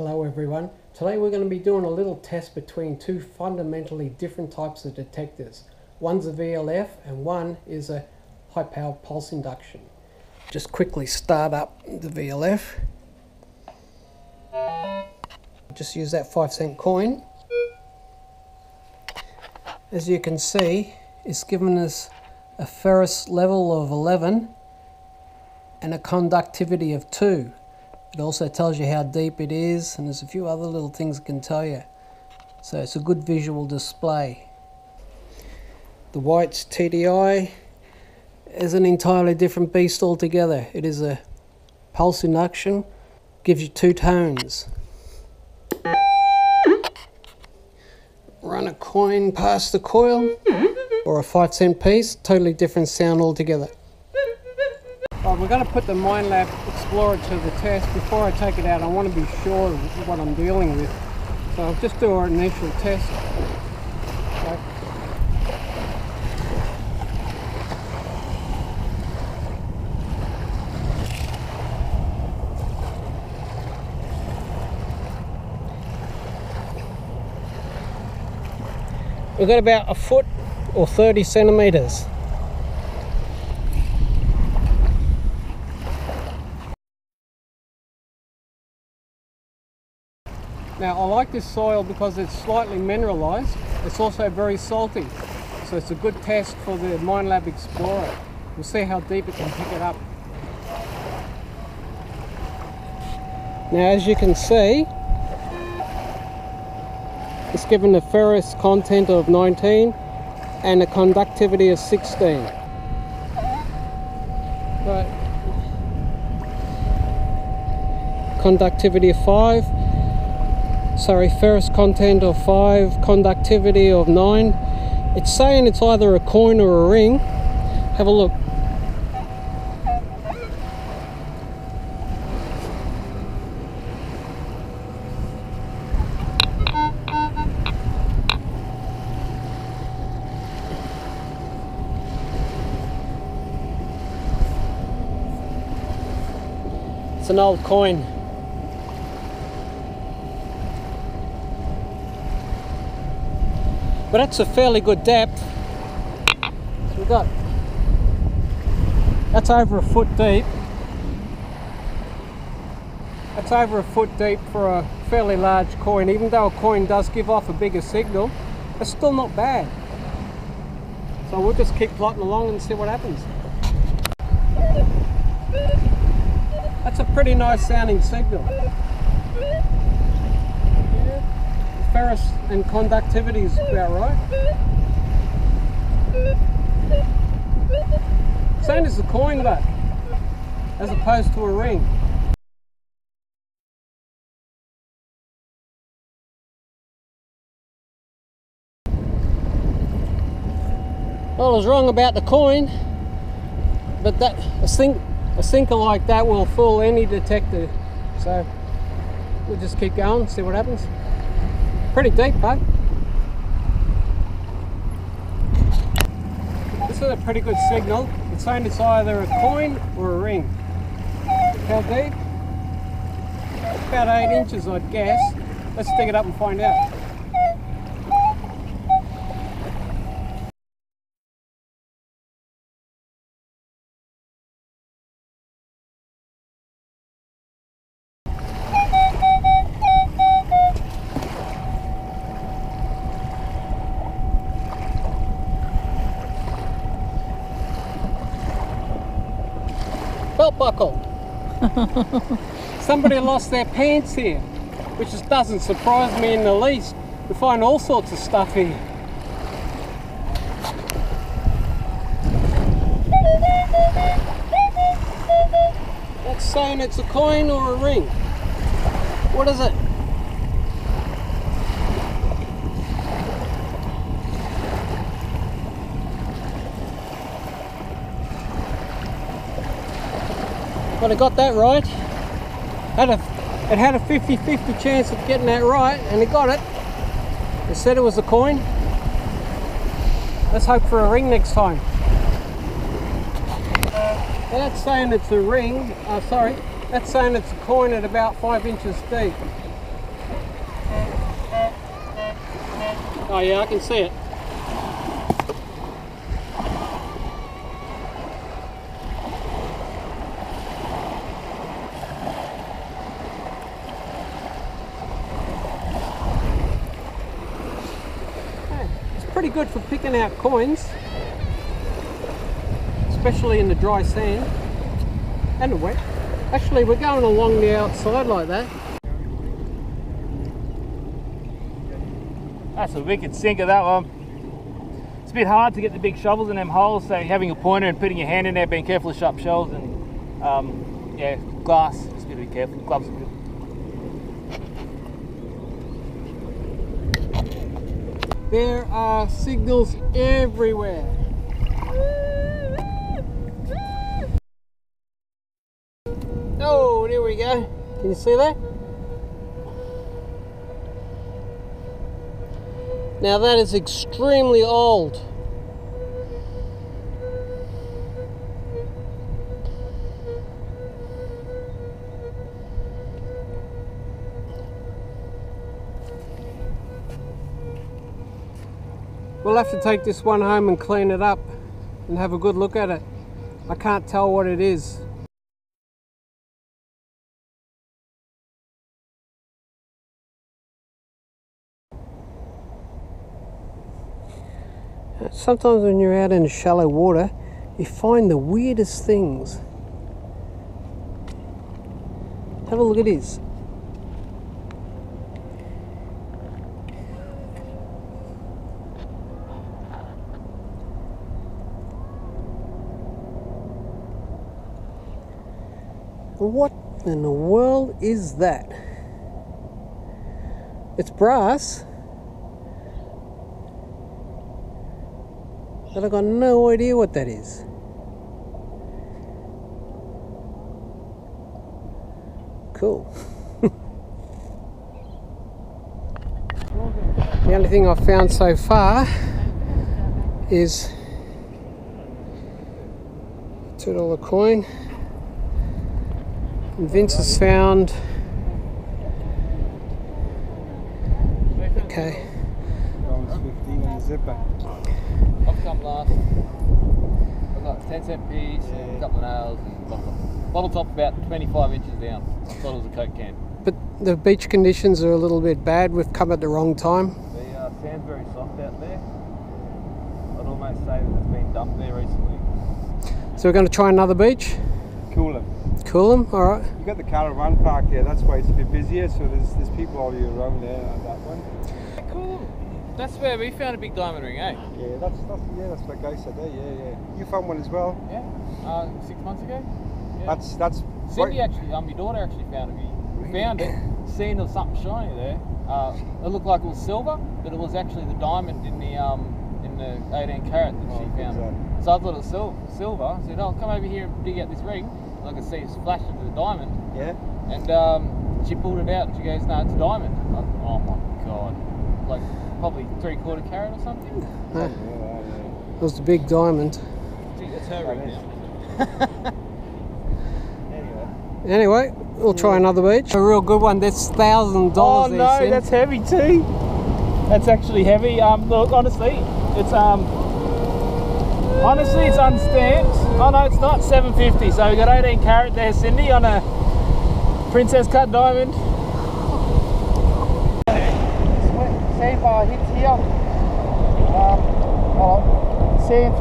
Hello everyone. Today we're going to be doing a little test between two fundamentally different types of detectors. One's a VLF and one is a high power pulse induction. Just quickly start up the VLF. Just use that 5-cent coin. As you can see, it's given us a ferrous level of 11 and a conductivity of 2. It also tells you how deep it is, and there's a few other little things it can tell you. So it's a good visual display. The Whites TDI is an entirely different beast altogether. It is a pulse induction, gives you 2 tones. Run a coin past the coil, or a 5-cent piece, totally different sound altogether. Right, we're going to put the Minelab Explorer to the test. Before I take it out, I want to be sure of what I'm dealing with. So I'll just do our initial test. Okay. We've got about a foot or 30 centimeters. Now I like this soil because it's slightly mineralised. It's also very salty, so it's a good test for the Minelab Explorer. We'll see how deep it can pick it up. Now as you can see, it's given a ferrous content of 19 and a conductivity of 16. Right. Conductivity of 5. Sorry, ferrous content of 5, conductivity of 9. It's saying it's either a coin or a ring. Have a look. It's an old coin. But that's a fairly good depth. So we've got, that's over a foot deep. That's over a foot deep for a fairly large coin. Even though a coin does give off a bigger signal, it's still not bad. So we'll just keep plotting along and see what happens. That's a pretty nice sounding signal. Ferrous and conductivity is about right. Same as a coin though, as opposed to a ring. Well, I was wrong about the coin, but that a sinker like that will fool any detector. So we'll just keep going, see what happens. Pretty deep, huh? This is a pretty good signal. It's saying it's either a coin or a ring. How deep? About 8 inches, I'd guess. Let's dig it up and find out. Belt buckle. Somebody lost their pants here, which just doesn't surprise me in the least. We find all sorts of stuff here. That's saying it's a coin or a ring. What is it? Well, I got that right. It had a 50-50 chance of getting that right, and it got it. It said it was a coin. Let's hope for a ring next time. That's saying it's a ring. Sorry, that's saying it's a coin at about 5 inches deep. Oh yeah, I can see it. It's pretty good for picking out coins, especially in the dry sand and the wet. Actually, we're going along the outside like that. That's a wicked sinker, that one. It's a bit hard to get the big shovels in them holes, so having a pointer and putting your hand in there, being careful of sharp shells and yeah, glass, just got to be careful. Gloves are good. There are signals everywhere. Oh, there we go. Can you see that? Now that is extremely old. We'll have to take this one home and clean it up and have a good look at it. I can't tell what it is. Sometimes when you're out in shallow water, you find the weirdest things. Have a look at this. What in the world is that? It's brass, but I've got no idea what that is. Cool. The only thing I've found so far is $2 coin. And Vince has found, okay, $15 on the zipper. I've come last. I've got a 10-cent piece, and a couple of nails, and bottle top about 25 inches down. I thought it was a Coke can. But the beach conditions are a little bit bad. We've come at the wrong time. The sand's very soft out there. I'd almost say that it's been dumped there recently. So we're going to try another beach? Cooler. Cool them, alright. You got the caravan park there, that's why it's a bit busier, so there's people all year round there on that one. Cool. That's where we found a big diamond ring, eh? Yeah, that's what Guy said there, yeah. You found one as well? Yeah. 6 months ago? Yeah. That's Cindy actually, my daughter actually found it. We found it, seen there was something shiny there. It looked like it was silver, but it was actually the diamond in the 18 carat that she found. Exactly. So I thought it was silver. I said, "Oh, come over here and dig out this ring." I could see it flash into the diamond. Yeah. And she pulled it out and she goes, "No, it's a diamond." I thought, oh my god, like probably 3/4 carat or something. Yeah. It was the big diamond. Gee, that's her ring now. Anyway, we'll try another beach. A real good one. That's $1,000. Oh there, no, Sim. that's heavy too. That's actually heavy. Look, honestly, it's unstamped. Oh no, it's not 750. So we got 18 carat there, Cindy, on a princess cut diamond. Sandbar hits here. Sand's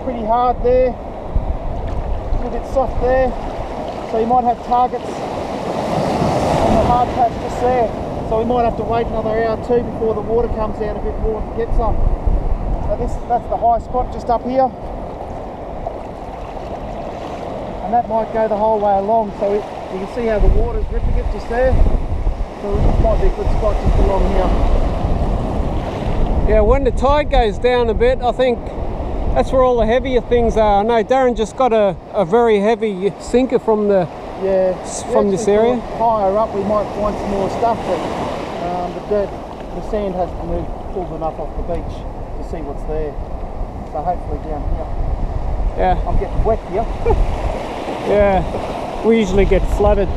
pretty hard there. A little bit soft there. So you might have targets on the hard patch just there. So we might have to wait another hour or two before the water comes down a bit more to get some. So that's the high spot just up here. And that might go the whole way along. So you can see how the water's ripping it just there. So it might be a good spot just along here. Yeah, when the tide goes down a bit, I think that's where all the heavier things are. I know Darren just got a very heavy sinker from this area. Higher up we might find some more stuff, but the sand hasn't moved pulled enough off the beach to see what's there. So hopefully down here. Yeah. I'm getting wet here. Yeah, we usually get flooded.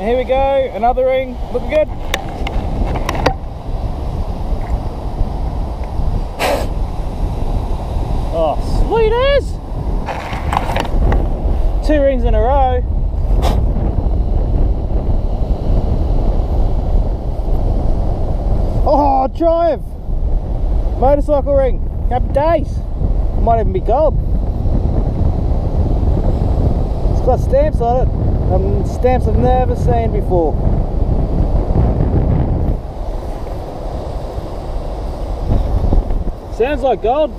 Here we go, another ring, looking good. Oh, sweet as! 2 rings in a row. Oh, drive! Motorcycle ring, happy days. Might even be gold. It's got stamps on it. Stamps I've never seen before. Sounds like gold.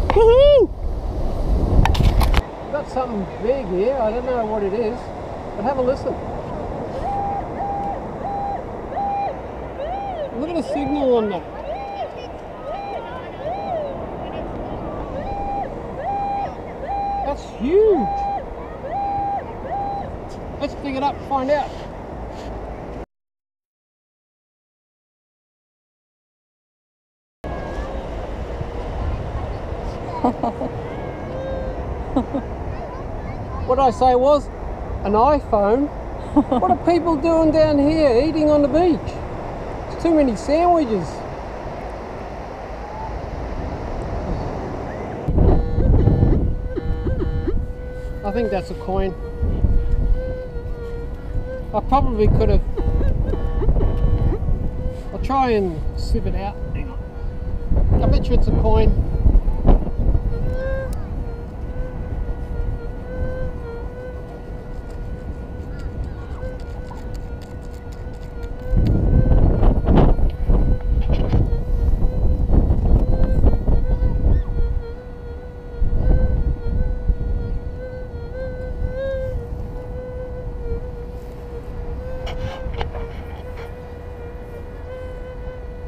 Woohoo! Got something big here, I don't know what it is, but have a listen. Look at the signal on that. That's huge. Let's dig it up and find out. What I say was an iPhone. What are people doing down here eating on the beach? It's too many sandwiches. I think that's a coin. I probably could have. I'll try and sieve it out. Hang on. I bet you it's a coin.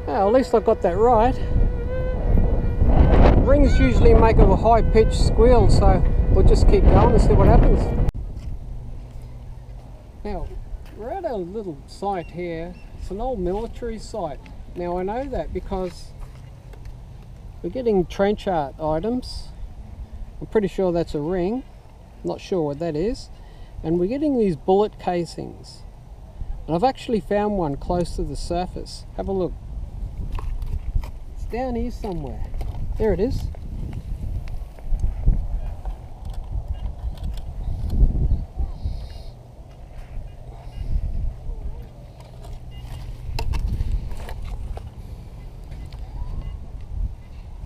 Well, at least I got that right. Rings usually make a high-pitched squeal, so we'll just keep going and see what happens. Now, we're at a little site here. It's an old military site. Now I know that because we're getting trench art items. I'm pretty sure that's a ring. Not sure what that is. And we're getting these bullet casings. And I've actually found one close to the surface. Have a look. It's down here somewhere. There it is.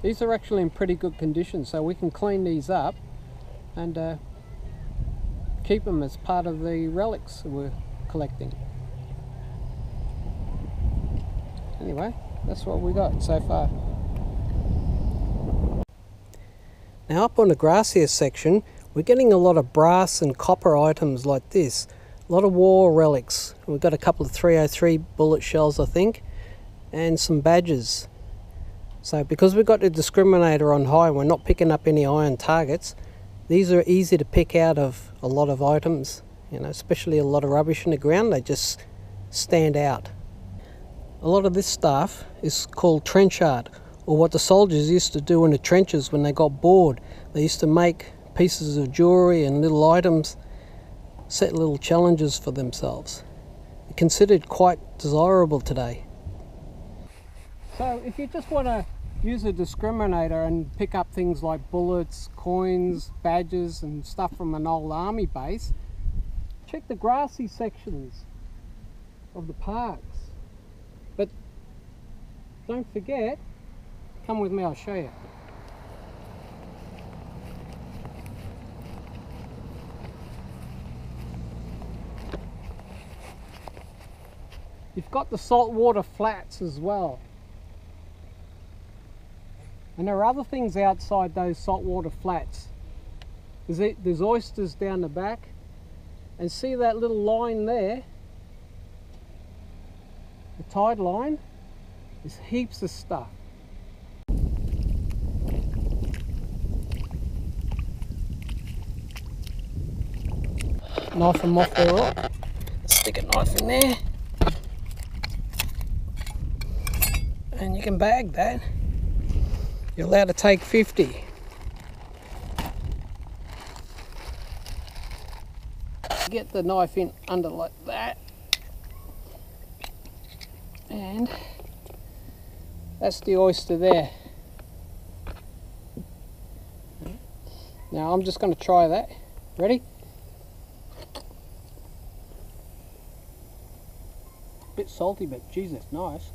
These are actually in pretty good condition, so we can clean these up and keep them as part of the relics we're collecting. Anyway, that's what we got so far. Now up on the grassier section, we're getting a lot of brass and copper items like this. A lot of war relics. We've got a couple of 303 bullet shells, I think, and some badges. So because we've got the discriminator on high, we're not picking up any iron targets. These are easy to pick out of a lot of items, you know, especially a lot of rubbish in the ground. They just stand out. A lot of this stuff is called trench art, or what the soldiers used to do in the trenches when they got bored. They used to make pieces of jewellery and little items, set little challenges for themselves. They're considered quite desirable today. So if you just want to use a discriminator and pick up things like bullets, coins, badges and stuff from an old army base, check the grassy sections of the parks. But don't forget, come with me, I'll show you. You've got the saltwater flats as well. And there are other things outside those saltwater flats. There's oysters down the back. And see that little line there? The tide line? There's heaps of stuff. Knife them off their rock. Stick a knife in there. And you can bag that. You're allowed to take 50. Get the knife in under like that. And that's the oyster there. Now I'm just going to try that. Ready? Bit salty, but geez, that's nice.